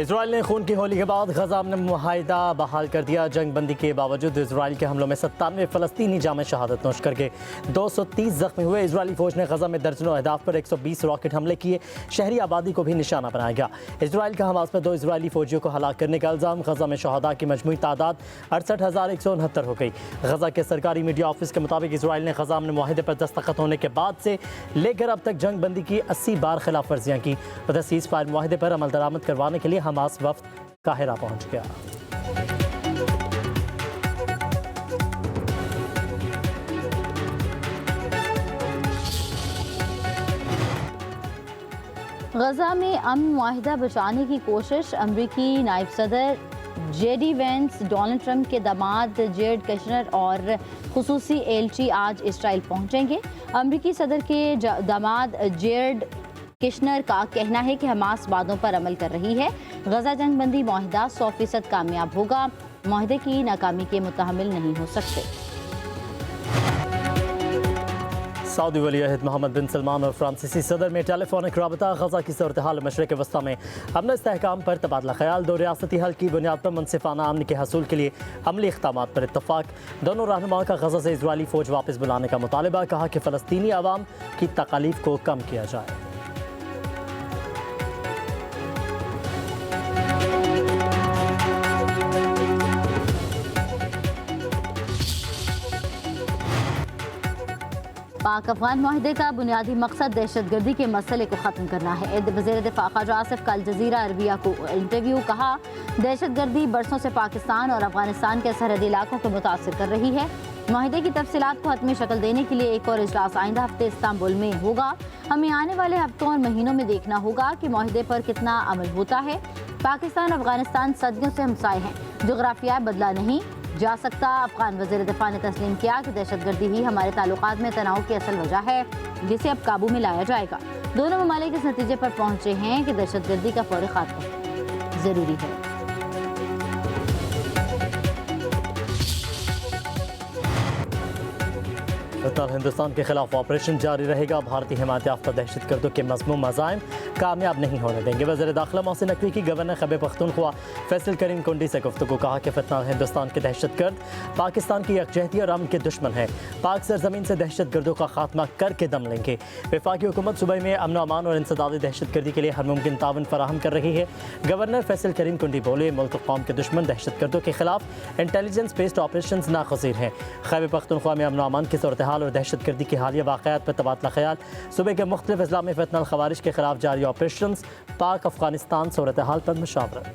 Israel ने खून की होली के बाद गजा में मुआहिदा बहाल कर दिया। जंग बंदी के बावजूद इसराइल के हमलों में 97 फ़लस्तीनी जाम शहादत नोश करके 230 जख्मी हुए। इसराइली फौज ने गजा में दर्जनों अहदाफ पर 120 रॉकेट हमले किए। शहरी आबादी को भी निशाना बनाया गया। इसराइल का हमास पर 2 इसराइली फौजियों को हलाक करने का इल्ज़ाम। गजा में शहादा की मजमूई तादाद 68,169 हो गई। गजा के सरकारी मीडिया ऑफिस के मुताबिक इसराइल ने गजा में मुआहिदे पर दस्तखत होने के बाद से लेकर अब तक जंग बंदी की 80 बार खिलाफ वर्जियाँ की। सीज़ फायर मुआहिदे पर अमल दरामद करवाने के लिए हमास वफ्द काहिरा पहुंच गया। गजा में अमन मुआहिदा बचाने की कोशिश। अमरीकी नायब सदर जेडी वेंस, डोनाल्ड ट्रंप के दामाद जेरेड कुशनर और खुसूसी एलची आज इसराइल पहुंचेंगे। अमरीकी सदर के दामाद जेरेड कुशनर का कहना है कि हमास वादों पर अमल कर रही है। गजा जंग बंदी मुआहिदा 100% कामयाब होगा। मुआहिदे की नाकामी के मुतहम्मिल नहीं हो सकते। सऊदी वली अहद मोहम्मद बिन सलमान और फ्रांसीसी सदर में टेलीफोनिक रबता। गजा की सूरत हाल मशरिक़ वस्ता में अमन इस्तेहकाम पर तबादला ख्याल। 2 रियासती हल की बुनियाद पर मुनसिफाना अमन के हसूल के लिए अमली इक़दामात पर इत्तफाक। दोनों रहनुमाओं का गजा से इजरायली फ़ौज वापस बुलाने का मुतालबा। कहा कि फ़लस्तीनी अवाम की तकालीफ को कम किया जाए। पाक अफगान मुआहिदे का बुनियादी मकसद दहशतगर्दी के मसले को ख़त्म करना है। वज़ीर दिफ़ा ख़ाजा आसिफ का अल जज़ीरा अरबिया को इंटरव्यू। कहा, दहशतगर्दी बरसों से पाकिस्तान और अफगानिस्तान के सरहदी इलाकों को मुतासिर कर रही है। मुआहिदे की तफसीलात को हतमी शक्ल देने के लिए एक और इजलास आइंदा हफ्ते इस्तांबुल में होगा। हमें आने वाले हफ्तों और महीनों में देखना होगा कि मुआहिदे पर कितना अमल होता है। पाकिस्तान अफगानिस्तान सदियों से हमसाए हैं। जोग्राफिया बदला नहीं जा सकता। अफगान वज़ीर दिफ़ा ने तस्लीम किया कि दहशतगर्दी ही हमारे ताल्लुकात में तनाव की असल वजह है, जिसे अब काबू में लाया जाएगा। दोनों ममालिक इस नतीजे पर पहुंचे हैं कि दहशतगर्दी का फौरी खात्मा ज़रूरी है। हिंदुस्तान के खिलाफ ऑपरेशन जारी रहेगा। भारतीय हिमायत याफ्ता दहशतगर्दों के मज़मूम मज़ाइम कामयाब नहीं होने देंगे। वज़ीर दाखिला मोहसिन नकवी की गवर्नर खैबर पख्तूनख्वा फैसल करीम कुंडी से गुफ्तगू। कहा कि फितना हिंदुस्तान के दहशतगर्द पाकिस्तान की यकजहती और अमन के दुश्मन है। पाक सरजमीन से दहशतगर्दों का खात्मा करके दम लेंगे। वफाकी हुकूमत सूबे में अमन अमान और इंसदादी दहशतगर्दी के लिए हर मुमकिन तावन फराहम कर रही है। गवर्नर फैसल करीम कुंडी बोले, मुल्क कौम के दुश्मन दहशतगर्दों के खिलाफ इंटेलिजेंस बेस्ड ऑपरेशन नागज़ीर हैं। खैबर पख्तूनख्वा में अमन अमान की सूरत हाल और दहशतगर्दी की हालिया वाक़यात पर तबादला ख्याल। सूबे के मुख्तलिफ अज़ला में फितना खवारिज के खिलाफ जारी ऑपरेशन। पाक अफगानिस्तान सूरत हाल पर मुशावरत।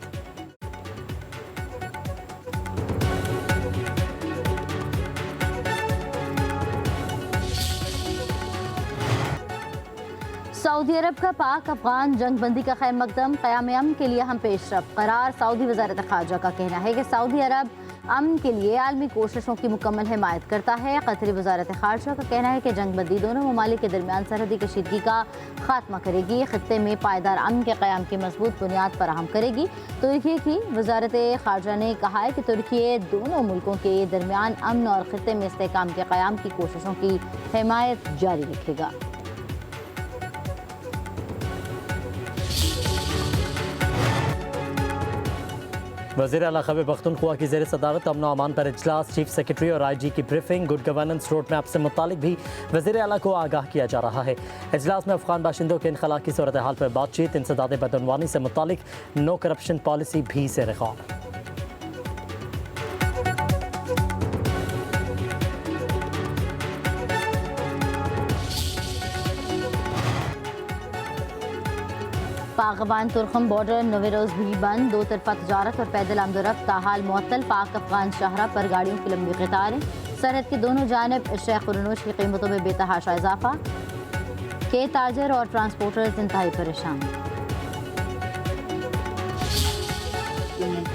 सऊदी अरब का पाक अफगान जंग बंदी का खैर मकदम। क़याम अमन के लिए हम पेशरफ़ करार। सऊदी वज़ारत ख़ारजा का कहना है कि सऊदी अरब अमन के लिए आलमी कोशिशों की मुकम्मल हिमायत करता है। कतरी वज़ारत ख़ारजा का कहना है कि जंग बंदी दोनों ममालिक के दरमियान सरहदी कशीदगी का खात्मा करेगी। खित्ते में पायदार अमन के क़याम की मजबूत बुनियाद फराहम करेगी। तुर्की की वज़ारत ख़ारजा ने कहा है कि तुर्की दोनों मुल्कों के दरमियान अमन और खित्ते में इस्तेहकाम के क़याम की कोशिशों की हिमायत जारी रखेगा। वज़ीर आला खैबर पख्तूनख्वा की ज़ेर सदारत अमन अमान पर इजलास। चीफ सेक्रेटरी और IG की briefing. Good governance road map से मुतालिक भी वज़ीर आला को आगाह किया जा रहा है। इजलास में अफगान बाशिंदों के इनखला की सूरत हाल पर बातचीत। इंसदाद बदअनवानी से मुतालिक नो करप्शन पॉलिसी भी ज़ेर गौर। पाक अफगान तुर्कम बॉर्डर नवे रोज़ भी बंद। 2 तरफा तजारत और पैदल आमदोरफ्त ताहाल मुअत्तल। पाक अफगान शाहरा पर गाड़ियों की लंबी कतारें। सरहद के दोनों जानब अशिया खुरनोश की कीमतों में बेतहाशा इजाफा के ताजर और ट्रांसपोर्टर्स इंतहाई परेशान।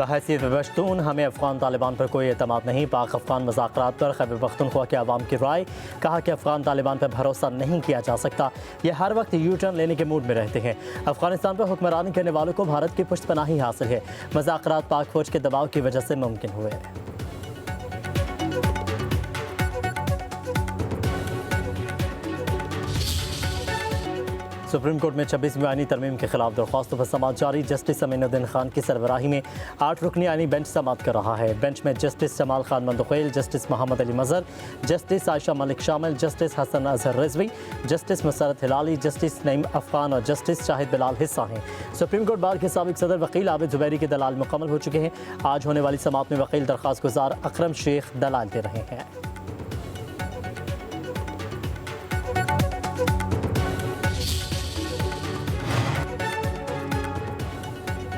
बहैसियत पश्तून हमें अफगान तालिबान पर कोई एतमाद नहीं। पाक अफगान मज़ाकरात पर खैबर पख्तूनख्वा के अवाम की राय। कहा कि अफगान तालिबान पर भरोसा नहीं किया जा सकता। ये हर वक्त यू टर्न लेने के मूड में रहते हैं। अफगानिस्तान पर हुक्मरानी करने वालों को भारत की पुष्टपनाही हासिल है। मज़ाकरात पाक फौज के दबाव की वजह से मुमकिन हुए। सुप्रीम कोर्ट में 26वीं आईनी तरमीम के खिलाफ दरख्वास्तों पर समाअत जारी। जस्टिस अमीनुद्दीन खान की सरबराही में 8 रुकनी आईनी बेंच समाअत कर रहा है। बेंच में justice Jamal Khan Mandokhel, justice Muhammad Ali Mazhar, justice Ayesha Malik शामिल, justice Hasan Azhar Rizvi, justice Musarrat Hilali, justice Naeem Afghan और जस्टिस शाहिद बिलाल हिस्सा हैं। सुप्रीम कोर्ट बार के साबिक सदर वकील आबिद जुबैरी के दलाल मुकम्मल हो चुके हैं। आज होने वाली समाअत में वकील दरख्वास्त गुजार अकरम शेख दलाल दे रहे हैं।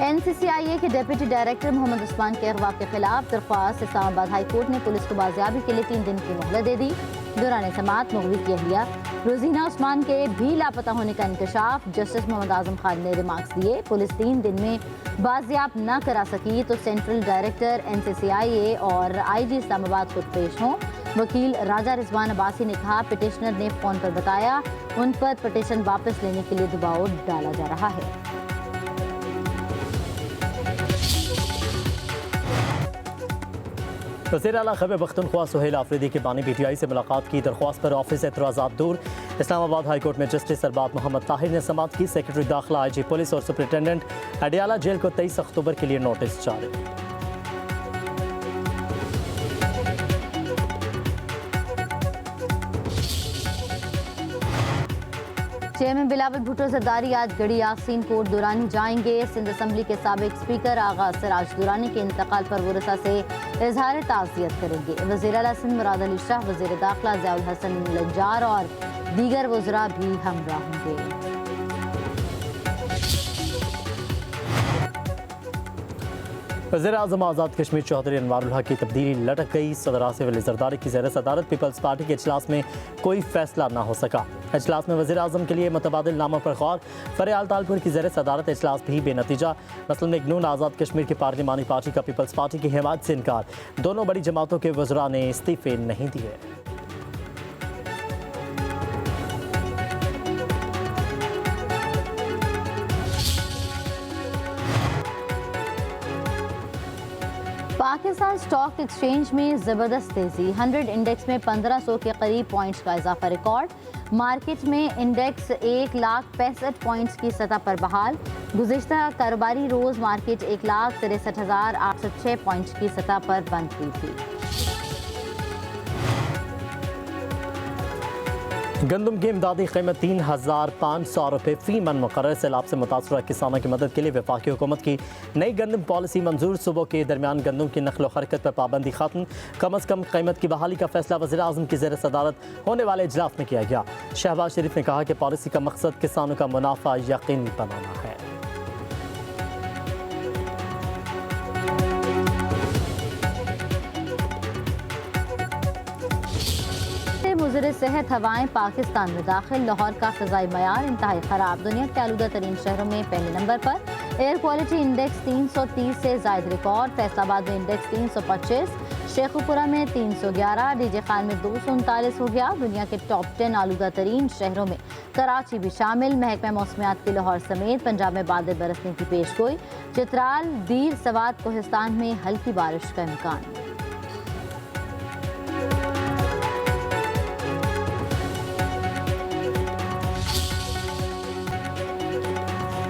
NCCIA के डिप्टी डायरेक्टर मोहम्मद उस्मान के अगवा के खिलाफ दरख्वास्त। इस्लामाबाद हाई कोर्ट ने पुलिस को बाजियाबी के लिए 3 दिन की मोहलत दे दी। दौरान समाअत मुगवी की अहलिया रोजीना उस्मान के भी लापता होने का इंकशाफ। जस्टिस मोहम्मद आजम खान ने रिमार्क्स दिए, पुलिस 3 दिन में बाजियाब न करा सकी तो सेंट्रल डायरेक्टर NCCIA और IG इस्लामाबाद खुद पेश हों। वकील राजा रिजवान अब्बासी ने कहा, पिटिशनर ने फ़ोन पर बताया उन पर पिटिशन वापस लेने के लिए दबाव डाला जा रहा है। वज़ीर आला खैबर पख्तूनख्वा सुहेल आफरीदी की बानी PTI से मुलाकात की। दरख्वास्त पर ऑफिस एतराज़ात दूर। इस्लामाबाद हाई कोर्ट में जस्टिस अरबाब मोहम्मद ताहिर ने समाअत की। सेक्रेटरी दाखिला, IG पुलिस और सुपरिटेंडेंट अडियाला जेल को 23 अक्टूबर के लिए नोटिस जारी। चेयरमैन बिलावल भुट्टो ज़रदारी आज गढ़ी यासीन कोट दुरानी जाएंगे। सिंध असम्बली के साबिक स्पीकर आगा सिराज दुरानी के इंतकाल पर वरसा से इजहार ताज़ियत करेंगे। वज़ीर आला सिंध मुराद अली शाह, वज़ीर दाखिला ज़ियाउल हसन लंजार और दीगर वज़रा भी हमरा होंगे। वज़ीर-ए-आज़म आज़ाद कश्मीर चौधरी अनवारुल हक की तब्दीली लटक गई। सदर आसिफ अली ज़रदारी की ज़ेर सदारत पीपल्स पार्टी के इजलास में कोई फैसला ना हो सका। इजलास में वज़ीर-ए-आज़म के लिए मुतबादिल नामों पर गौर। फरियाल तालपुर की ज़ेर सदारत इजलास भी बेनतीजा। मसलन इग्नून आज़ाद कश्मीर की पार्लिमानी पार्टी का पीपल्स पार्टी की हिमायत से इनकार। दोनों बड़ी जमातों के वज़रा ने इस्तीफ़े नहीं दिए। पाकिस्तान स्टॉक एक्सचेंज में ज़बरदस्त तेज़ी। 100 इंडेक्स में 1500 के करीब पॉइंट्स का इजाफा रिकॉर्ड। मार्केट में इंडेक्स 1,65,000 पॉइंट्स की सतह पर बहाल। गुज़िश्ता कारोबारी रोज़ मार्केट 1,63,806 पॉइंट्स की सतह पर बंद हुई थी। गंदम की इमदादी कीमत 3,500 रुपये फ़ी मन मुकर्रर। सैलाब से मुतासरा किसानों की मदद के लिए वफाकी हुकूमत की नई गंदम पॉलिसी मंजूर। सुबह के दरमियान गंदम की नकल व हरकत पर पाबंदी खत्म। कम अज़ कम कीमत की बहाली का फैसला वज़ीर-ए-आज़म की ज़ेर सदारत होने वाले इजलास में किया गया। शहबाज शरीफ ने कहा कि पॉलिसी का मकसद किसानों का मुनाफा यकीनी बनाना है। मुज़र सेहत हवाएं पाकिस्तान में दाखिल। लाहौर का फ़िज़ाई मयार इंतहाई ख़राब। दुनिया के आलूदा तरीन शहरों में पहले नंबर पर। एयर क्वालिटी इंडेक्स 330 से ज़ायद रिकॉर्ड। फैसलाबाद में इंडेक्स 325, शेखुपुरा में 311, डीजे खान में 239 हो गया। दुनिया के टॉप 10 आलूदा तरीन शहरों में कराची भी शामिल। महकमा मौसमियात के लाहौर समेत पंजाब में बादल बरसने की पेशगोई। चित्राल, दीर, सवात, कोहिस्तान में हल्की बारिश का इम्कान।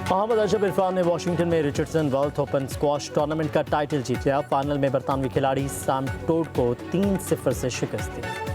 मोहम्मद अशरफ इरफान ने वाशिंगटन में Richardson world open squash tournament का टाइटल जीत लिया। फाइनल में बरतानवी खिलाड़ी सैम टोड को 3-0 से शिकस्त दी।